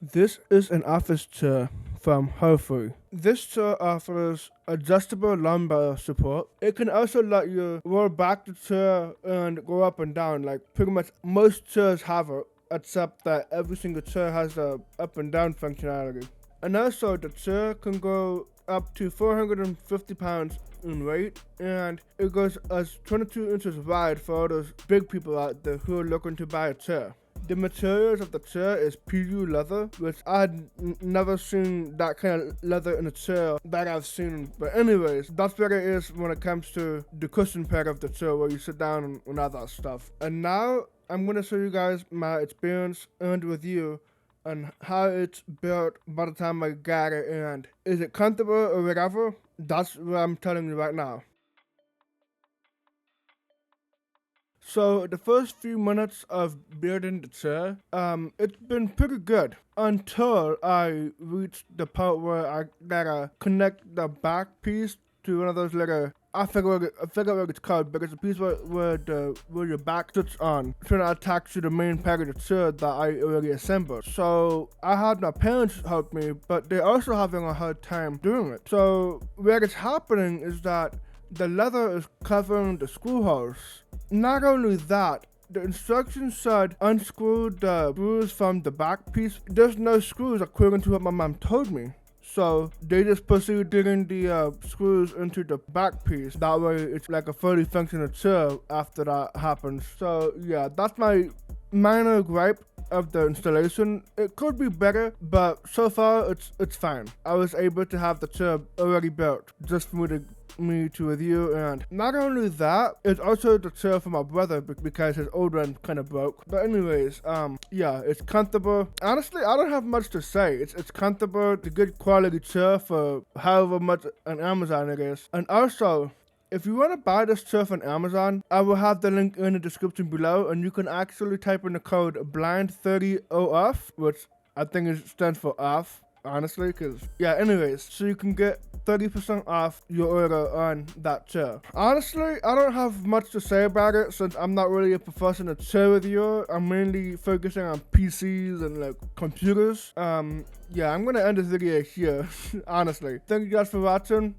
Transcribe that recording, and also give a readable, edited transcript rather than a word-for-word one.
This is an office chair from Hoffree. This chair offers adjustable lumbar support. It can also let you roll back the chair and go up and down, like pretty much most chairs have it, except that every single chair has the up and down functionality. And also, the chair can go up to 450 pounds in weight, and it goes as 22 inches wide for all those big people out there who are looking to buy a chair. The materials of the chair is PU leather, which I'd never seen that kind of leather in a chair that I've seen. But anyways, that's what it is when it comes to the cushion part of the chair where you sit down and all that stuff. And now I'm going to show you guys my experience and review on how it's built by the time I got it, and is it comfortable or whatever. That's what I'm telling you right now. So the first few minutes of building the chair, it's been pretty good until I reached the part where I gotta connect the back piece to one of those little, I forget what it's called, but it's a piece where your back sits on, trying to attach to the main part of the chair that I already assembled. So I had my parents help me, but they're also having a hard time doing it. So what is happening is that the leather is covering the screw holes. Not only that, the instructions said unscrew the screws from the back piece. There's no screws according to what my mom told me. So they just proceed digging the screws into the back piece. That way it's like a fully functional chair after that happens. So yeah, that's my minor gripe of the installation. It could be better, but so far it's fine. I was able to have the chair already built just for me to review, and not only that, it's also the chair for my brother because his old one kind of broke. But anyways, yeah, it's comfortable. Honestly, I don't have much to say. It's comfortable. It's a good quality chair for however much on Amazon it is. And also, if you want to buy this chair on Amazon, I will have the link in the description below, and you can actually type in the code BLIND30OFF, which I think stands for off, honestly, because, yeah, anyways, so you can get 30% off your order on that chair. Honestly, I don't have much to say about it since I'm not really a professional chair reviewer. I'm mainly focusing on PCs and like computers. Yeah, I'm gonna end this video here, honestly. Thank you guys for watching.